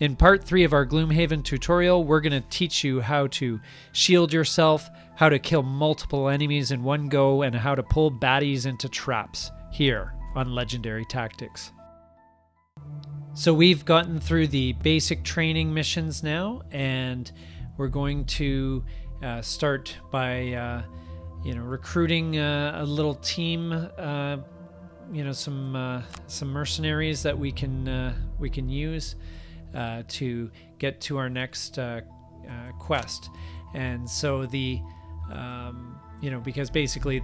In part 3 of our Gloomhaven tutorial, we're going to teach you how to shield yourself, how to kill multiple enemies in one go, and how to pull baddies into traps here on Legendary Tactics. So we've gotten through the basic training missions now, and we're going to start by recruiting a little team, some mercenaries that we can use to get to our next quest. And so because basically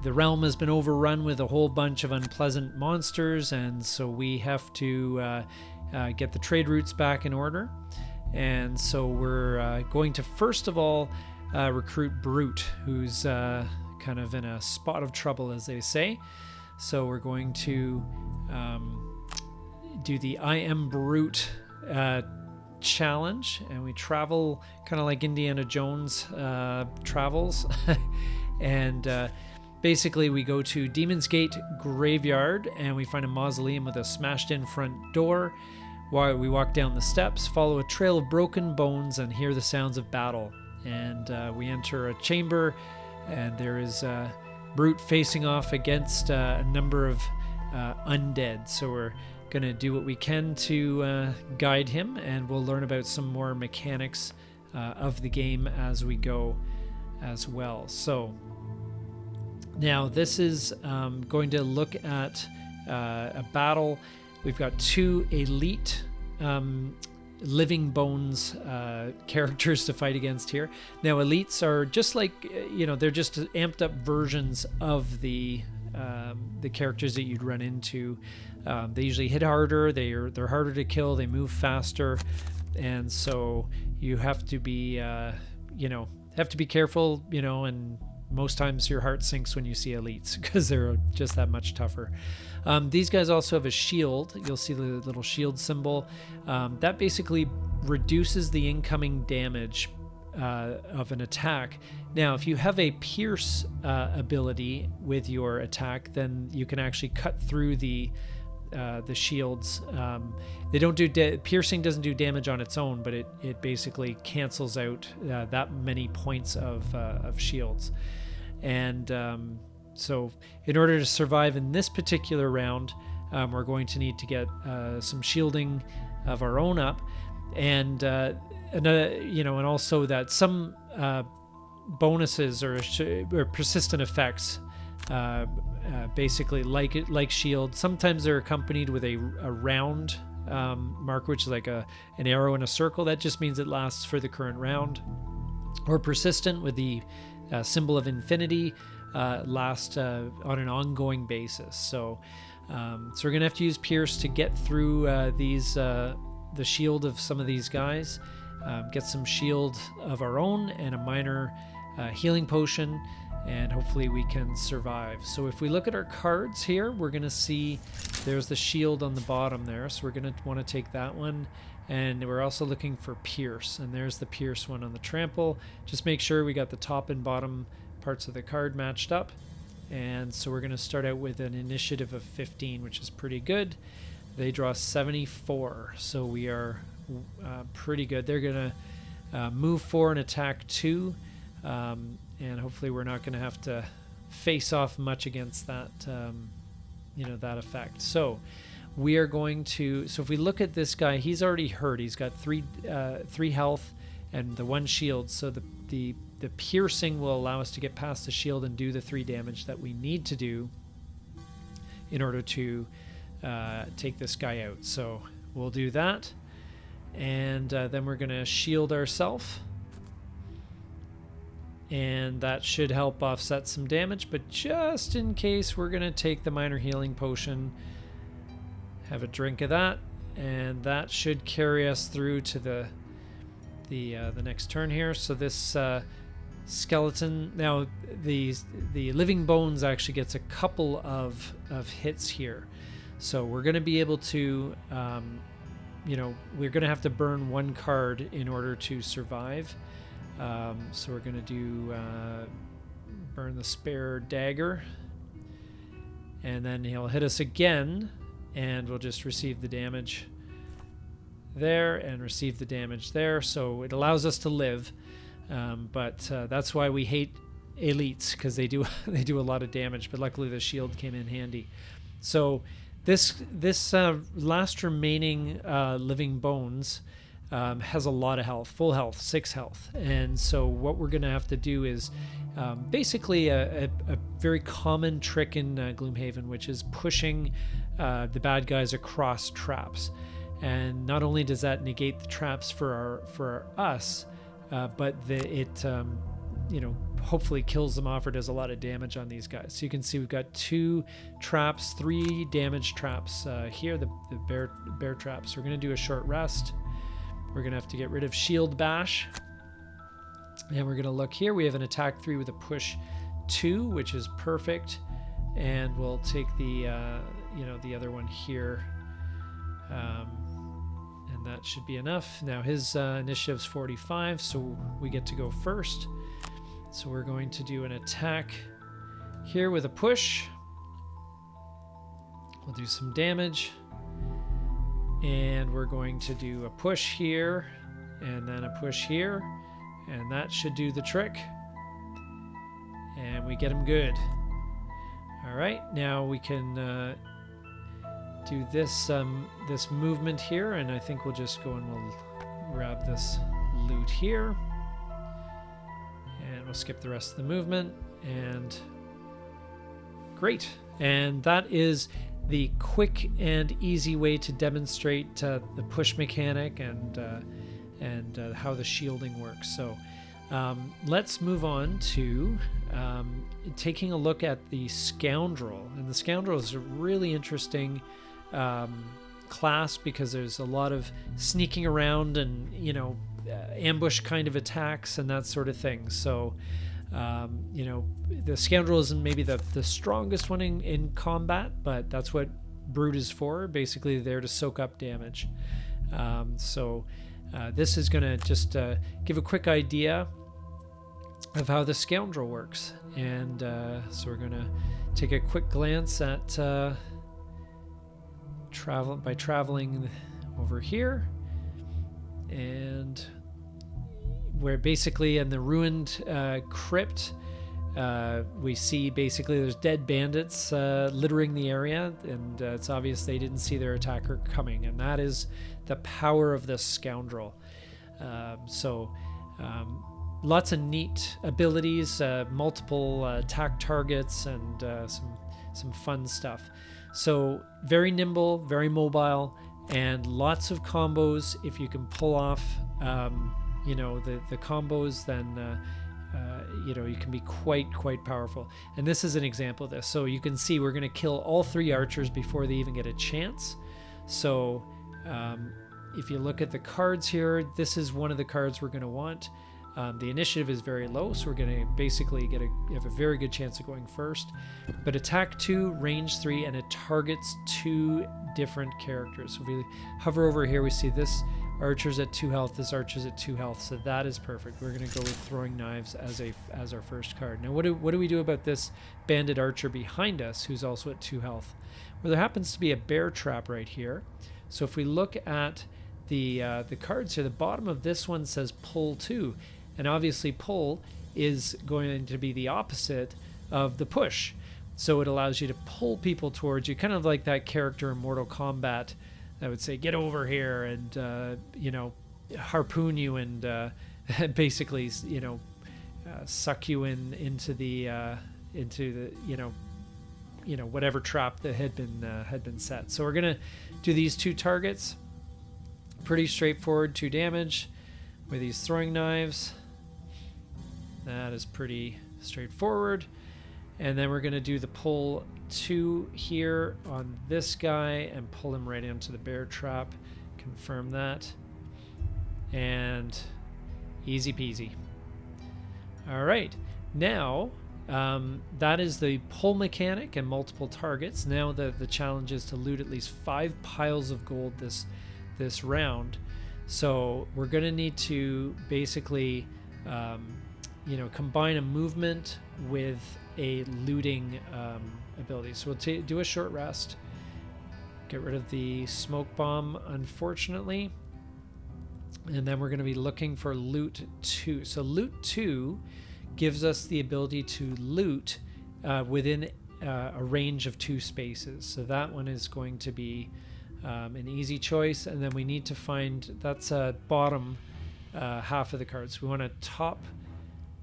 the realm has been overrun with a whole bunch of unpleasant monsters, and so we have to get the trade routes back in order. And so we're going to first of all recruit Brute, who's kind of in a spot of trouble, as they say. So we're going to do the I Am Brute challenge, and we travel kind of like Indiana Jones travels. And basically we go to Demon's Gate Graveyard, and we find a mausoleum with a smashed in front door. While we walk down the steps, follow a trail of broken bones, and hear the sounds of battle. And we enter a chamber, and there is Brute facing off against a number of undead. So we're going to do what we can to guide him, and we'll learn about some more mechanics of the game as we go as well. So now this is going to look at a battle. We've got 2 elite living bones characters to fight against here. Now elites are just like, they're just amped up versions of the characters that you'd run into. They usually hit harder, they're harder to kill, they move faster, and so you have to be careful, and most times your heart sinks when you see elites because they're just that much tougher. These guys also have a shield. You'll see the little shield symbol. That basically reduces the incoming damage of an attack. Now, if you have a pierce ability with your attack, then you can actually cut through the shields. They don't do piercing doesn't do damage on its own, but it basically cancels out that many points of shields. And so in order to survive in this particular round, we're going to need to get some shielding of our own up, and and also that some bonuses or persistent effects, basically like shield. Sometimes they're accompanied with a round mark, which is like an arrow in a circle. That just means it lasts for the current round. Or persistent with the symbol of infinity, last on an ongoing basis. So we're gonna have to use Pierce to get through the shield of some of these guys, get some shield of our own and a minor healing potion, and hopefully we can survive. So if we look at our cards here, we're gonna see there's the shield on the bottom there, so we're gonna want to take that one. And we're also looking for Pierce, and there's the Pierce one on the trample. Just make sure we got the top and bottom parts of the card matched up. And so we're going to start out with an initiative of 15, which is pretty good. They draw 74, so we are pretty good. They're going to move 4 and attack 2, and hopefully we're not going to have to face off much against that, that effect. So we are going to, so if we look at this guy, he's already hurt. He's got 3 health and the 1 shield. So the piercing will allow us to get past the shield and do the 3 damage that we need to do in order to take this guy out. So we'll do that. And then we're going to shield ourselves. And that should help offset some damage. But just in case, we're going to take the minor healing potion. Have a drink of that, and that should carry us through to the next turn here. So this skeleton, now the living bones actually gets a couple of hits here, so we're going to be able to we're going to have to burn 1 card in order to survive. So we're going to do burn the spare dagger, and then he'll hit us again, and we'll just receive the damage there and receive the damage there. So it allows us to live, but that's why we hate elites, because they do a lot of damage. But luckily the shield came in handy. So this last remaining living bones has a lot of health, full health, 6 health. And so what we're going to have to do is basically a very common trick in Gloomhaven, which is pushing the bad guys across traps. And not only does that negate the traps for us, but it hopefully kills them off or does a lot of damage on these guys. So you can see we've got 2 traps, 3 damage traps here, the bear traps. We're going to do a short rest. We're going to have to get rid of shield bash. And we're going to look here. We have an attack 3 with a push 2, which is perfect. And we'll take the other one here. And that should be enough. Now his initiative's 45, so we get to go first. So we're going to do an attack here with a push. We'll do some damage. And we're going to do a push here and then a push here. And that should do the trick. And we get him good. All right, now we can do this this movement here, and I think we'll just go and we'll grab this loot here. And we'll skip the rest of the movement, and great. And that is the quick and easy way to demonstrate the push mechanic and how the shielding works. So let's move on to taking a look at the Scoundrel. And the Scoundrel is a really interesting class because there's a lot of sneaking around and ambush kind of attacks and that sort of thing. So the Scoundrel isn't maybe the strongest one in combat, but that's what Brute is for. Basically there to soak up damage. This is going to just give a quick idea of how the Scoundrel works. And so we're going to take a quick glance at traveling over here, and where basically in the ruined crypt we see basically there's dead bandits littering the area, and it's obvious they didn't see their attacker coming, and that is the power of this Scoundrel. Lots of neat abilities, multiple attack targets, and some fun stuff. So very nimble, very mobile, and lots of combos. If you can pull off the combos, then you can be quite powerful. And this is an example of this. So you can see we're going to kill all 3 archers before they even get a chance. So if you look at the cards here, this is one of the cards we're going to want. The initiative is very low, so we're going to basically have a very good chance of going first. But attack 2, range 3, and it targets 2 different characters. So if we hover over here, we see this archer's at 2 health, this archer's at 2 health, so that is perfect. We're going to go with throwing knives as our first card. Now what do we do about this bandit archer behind us, who's also at 2 health? Well, there happens to be a bear trap right here. So if we look at the cards here, the bottom of this one says pull 2. And obviously pull is going to be the opposite of the push. So it allows you to pull people towards you, kind of like that character in Mortal Kombat that would say, get over here, and, harpoon you and basically, suck you into the whatever trap that had been set. So we're going to do these 2 targets. Pretty straightforward, 2 damage with these throwing knives. That is pretty straightforward. And then we're going to do the pull 2 here on this guy and pull him right into the bear trap. Confirm that. And easy peasy. All right. Now, that is the pull mechanic and multiple targets. Now the challenge is to loot at least 5 piles of gold this round. So we're going to need to basically combine a movement with a looting ability. So we'll do a short rest, get rid of the smoke bomb, unfortunately, And then we're going to be looking for loot 2. So loot 2 gives us the ability to loot within a range of 2 spaces. So that one is going to be an easy choice. And then we need to find, that's bottom half of the cards. We want a top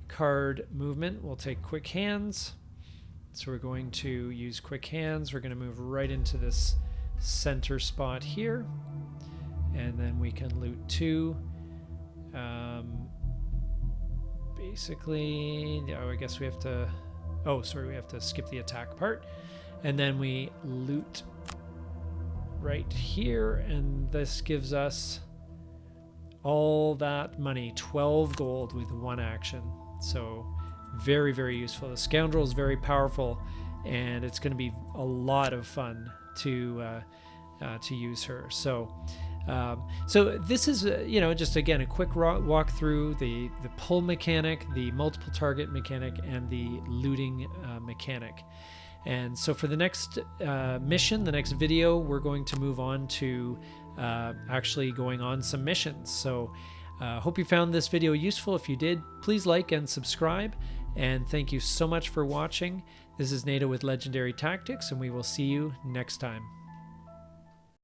card movement. We'll take quick hands. So we're going to use quick hands. We're going to move right into this center spot here. And then we can loot 2. Basically, oh, I guess we have to, oh, sorry, we have to skip the attack part. And then we loot right here, and this gives us all that money, 12 gold with 1 action. So very, very useful. The Scoundrel is very powerful, and it's going to be a lot of fun to use her. So this is just again a quick walk through the pull mechanic, the multiple target mechanic, and the looting mechanic. And so for the next mission, the next video, we're going to move on to actually going on some missions. So hope you found this video useful. If you did, please like and subscribe, and thank you so much for watching. This is Nada with Legendary Tactics, and we will see you next time.